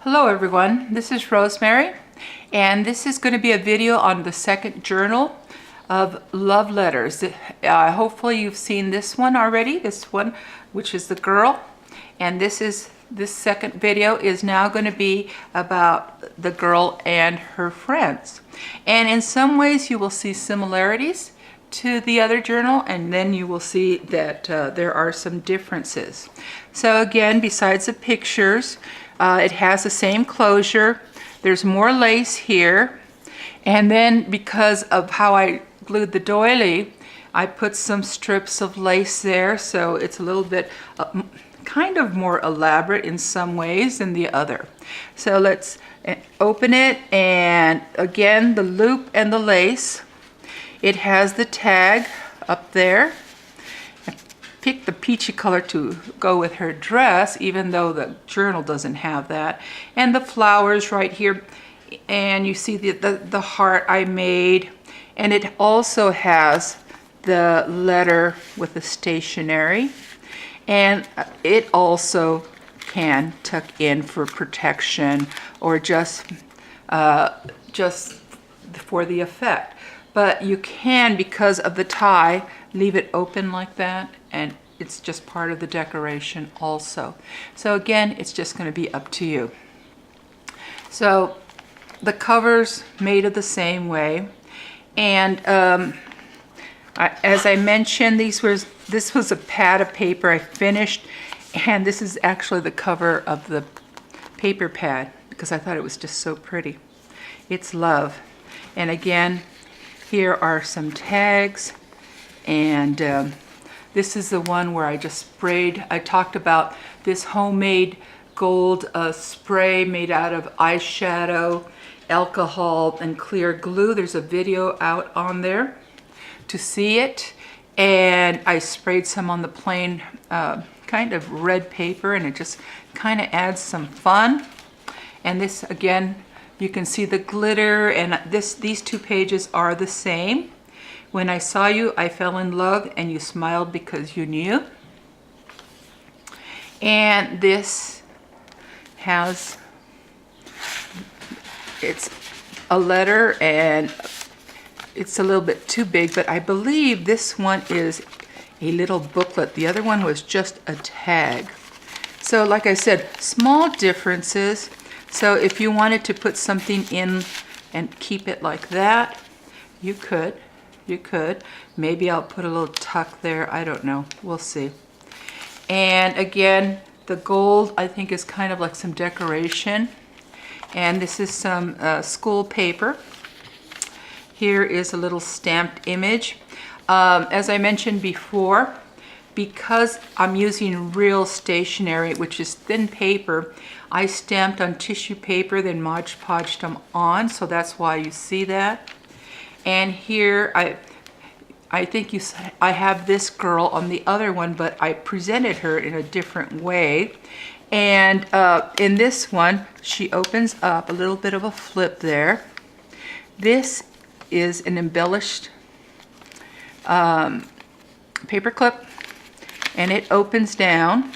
Hello everyone, this is Rosemary, and this is going to be a video on the second journal of love letters. Hopefully you've seen this one already, this one which is the girl, and this second video is now going to be about the girl and her friends. And in some ways you will see similarities to the other journal, and then you will see that there are some differences. So again, besides the pictures, it has the same closure. There's more lace here, and then because of how I glued the doily, I put some strips of lace there, so it's a little bit kind of more elaborate in some ways than the other. So let's open it, and again, the loop and the lace. It has the tag up there. I picked the peachy color to go with her dress, even though the journal doesn't have that. And the flowers right here, and you see the heart I made. And it also has the letter with the stationery, and it also can tuck in for protection or just for the effect. But you can, because of the tie, leave it open like that, and it's just part of the decoration also. So again, it's just going to be up to you. So the cover's made of the same way, and as I mentioned, this was a pad of paper I finished, and this is actually the cover of the paper pad because I thought it was just so pretty. It's love. And again, here are some tags, and this is the one where I just sprayed. I talked about this homemade gold spray made out of eyeshadow, alcohol, and clear glue. There's a video out on there to see it, and I sprayed some on the plain kind of red paper, and it just kind of adds some fun. And this, again, you can see the glitter, and these two pages are the same. When I saw you, I fell in love, and you smiled because you knew. And this has, it's a letter, and it's a little bit too big, but I believe this one is a little booklet. The other one was just a tag. So like I said, small differences. So if you wanted to put something in and keep it like that, you could. You could. Maybe I'll put a little tuck there. I don't know. We'll see. And again, the gold I think is kind of like some decoration. And this is some school paper. Here is a little stamped image. As I mentioned before, because I'm using real stationery, which is thin paper, I stamped on tissue paper, then Mod Podged them on, so that's why you see that. And here, I think I have this girl on the other one, but I presented her in a different way. And in this one, she opens up, a little bit of a flip there. This is an embellished paper clip, and it opens down,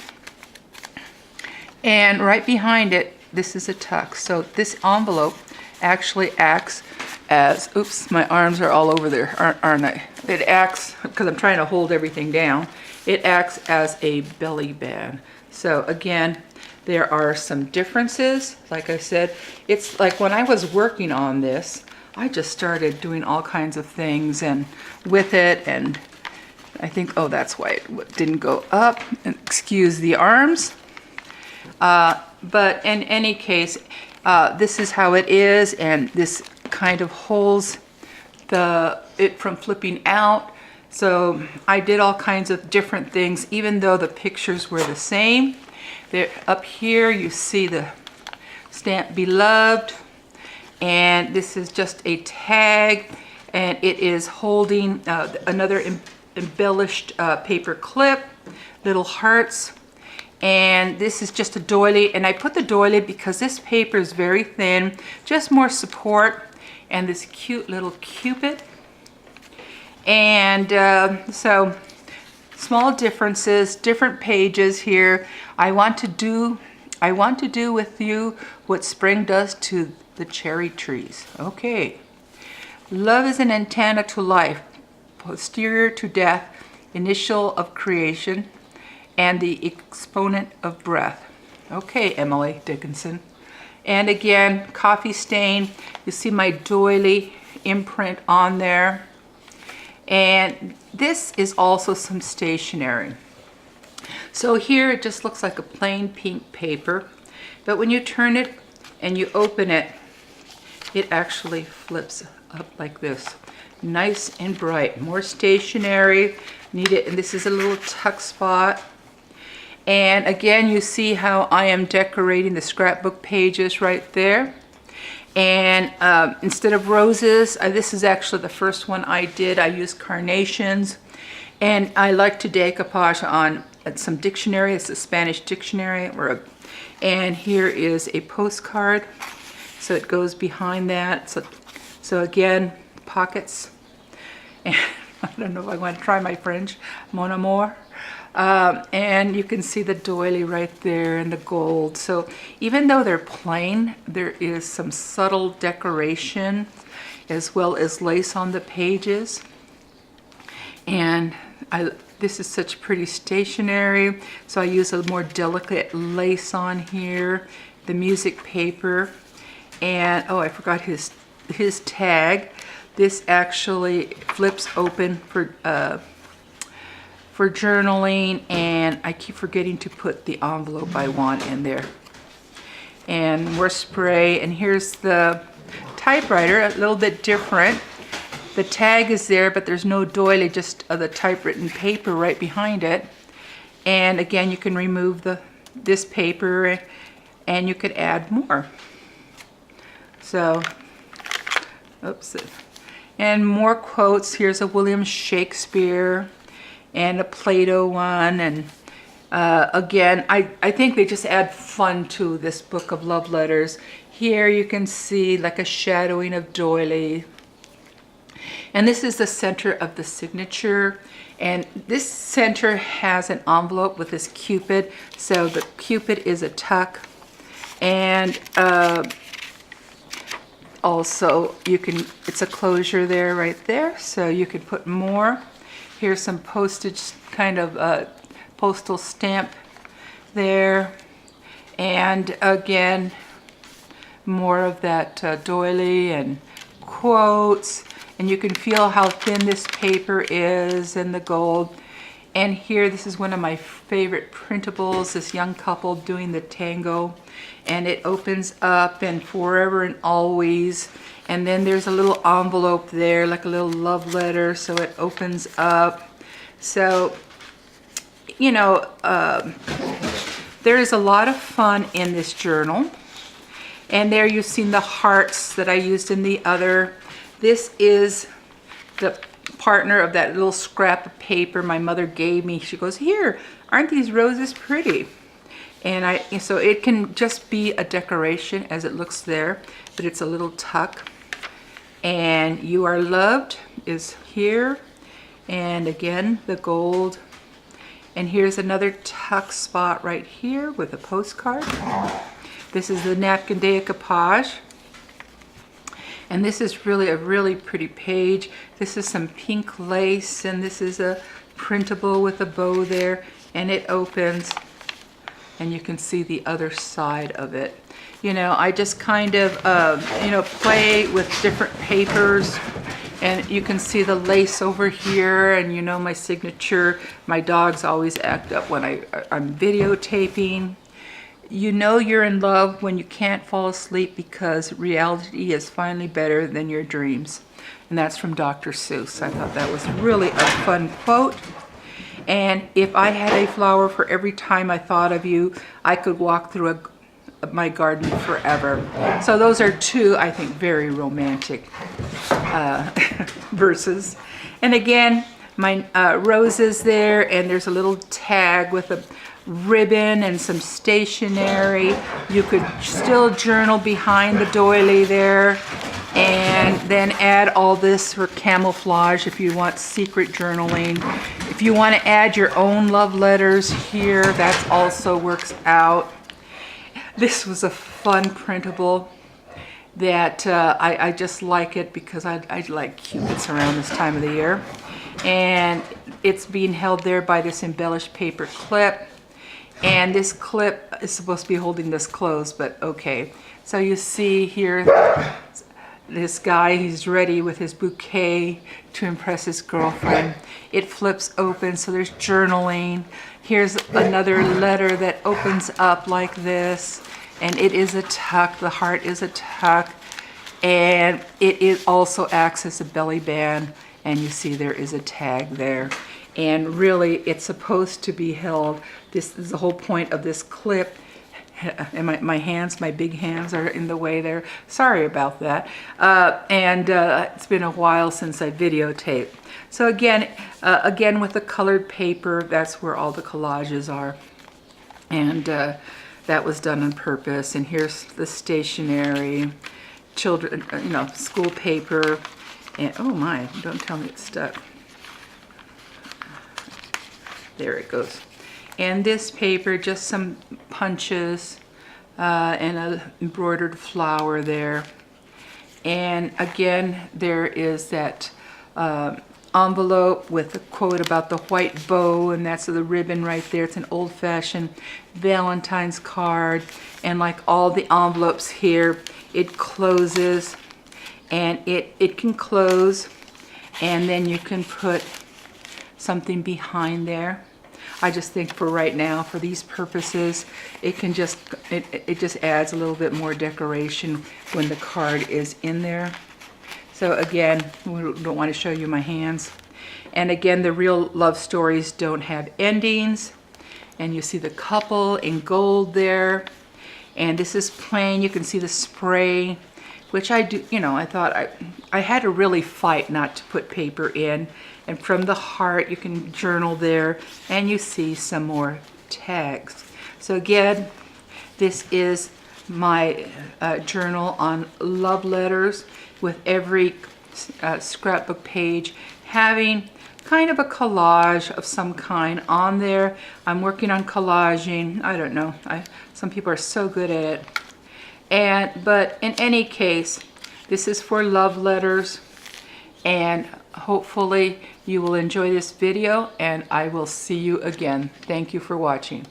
and right behind it, this is a tuck. So this envelope actually acts as, oops, my arms are all over there, aren't I? It acts, because I'm trying to hold everything down, it acts as a belly band. So again, there are some differences. Like I said, it's like when I was working on this, I just started doing all kinds of things and with it, and I think, oh, that's why it didn't go up, and excuse the arms. But in any case, this is how it is, and this kind of holds it from flipping out. So I did all kinds of different things, even though the pictures were the same. There, up here, you see the stamp Beloved, and this is just a tag, and it is holding another embellished paper clip, little hearts, and this is just a doily. And I put the doily because this paper is very thin, just more support, and this cute little cupid. And so small differences, different pages here. I want to do I want to do with you what spring does to the cherry trees. Okay. Love is an antenna to life, posterior to death, initial of creation, and the exponent of breath. Okay, Emily Dickinson. And again, coffee stain. You see my doily imprint on there. And this is also some stationery. So here it just looks like a plain pink paper, but when you turn it and you open it, it actually flips up like this. Nice and bright. More stationery. Need it, and this is a little tuck spot. And again, you see how I am decorating the scrapbook pages right there. And instead of roses, this is actually the first one I did. I used carnations. And I like to decoupage on some dictionary. It's a Spanish dictionary. And here is a postcard. So it goes behind that. So again, pockets. And I don't know if I want to try my French. Mon amour. And you can see the doily right there and the gold. So even though they're plain, there is some subtle decoration as well as lace on the pages. And this is such pretty stationery, so I use a more delicate lace on here, the music paper, and oh, I forgot his tag. This actually flips open for journaling, and I keep forgetting to put the envelope I want in there. And more spray, and here's the typewriter, a little bit different. The tag is there, but there's no doily, just the typewritten paper right behind it. And again, you can remove this paper, and you could add more. So, oops. And more quotes. Here's a William Shakespeare and a Plato one. And again, I think they just add fun to this book of love letters. Here you can see like a shadowing of doily. And this is the center of the signature. And this center has an envelope with this Cupid. So the Cupid is a tuck. And also it's a closure there, right there. So you could put more. Here's some postage, kind of postal stamp there. And again, more of that doily and quotes. And you can feel how thin this paper is and the gold. And here, this is one of my favorite printables, this young couple doing the tango. And it opens up and forever and always. And then there's a little envelope there, like a little love letter, so it opens up. So, you know, there is a lot of fun in this journal. And there you've seen the hearts that I used in the other. This is the partner of that little scrap of paper my mother gave me. She goes, "Here, aren't these roses pretty?" And so it can just be a decoration as it looks there, but it's a little tuck. And "You Are Loved" is here. And again, the gold. And here's another tuck spot right here with a postcard. This is the napkin decoupage. And this is really a really pretty page. This is some pink lace, and this is a printable with a bow there, and it opens, and you can see the other side of it. You know, I just kind of, you know, play with different papers, and you can see the lace over here, and you know my signature. My dogs always act up when I'm videotaping. You know you're in love when you can't fall asleep because reality is finally better than your dreams. And that's from Dr. Seuss. I thought that was really a fun quote. And if I had a flower for every time I thought of you, I could walk through my garden forever. So those are two, I think, very romantic verses. And again, my roses there, and there's a little tag with a ribbon and some stationery. You could still journal behind the doily there, and then add all this for camouflage if you want secret journaling. If you want to add your own love letters here, that also works out. This was a fun printable that I just like it because I like cupids around this time of the year. And it's being held there by this embellished paper clip. And this clip is supposed to be holding this closed, but okay. So you see here, this guy, he's ready with his bouquet to impress his girlfriend. It flips open, so there's journaling. Here's another letter that opens up like this, and it is a tuck. The heart is a tuck, and it also acts as a belly band, and you see there is a tag there. And really, it's supposed to be held. This is the whole point of this clip. And my hands, my big hands are in the way there. Sorry about that. It's been a while since I videotaped. So again with the colored paper, that's where all the collages are. And that was done on purpose. And here's the stationery, children, school paper. And oh my, don't tell me it's stuck. There it goes. And this paper, just some punches and an embroidered flower there. And again, there is that envelope with a quote about the white bow, and that's the ribbon right there. It's an old-fashioned Valentine's card. And like all the envelopes here, it closes, and it can close, and then you can put something behind there. I just think for right now, for these purposes, it just adds a little bit more decoration when the card is in there. So again, we don't want to show you my hands. And again, the real love stories don't have endings. And you see the couple in gold there. And this is plain. You can see the spray, which I do, I thought I had to really fight not to put paper in. And from the heart, you can journal there, and you see some more tags. So again, this is my journal on love letters, with every scrapbook page having kind of a collage of some kind on there. I'm working on collaging. I don't know. Some people are so good at it. But in any case, this is for love letters, and hopefully you will enjoy this video, and I will see you again. Thank you for watching.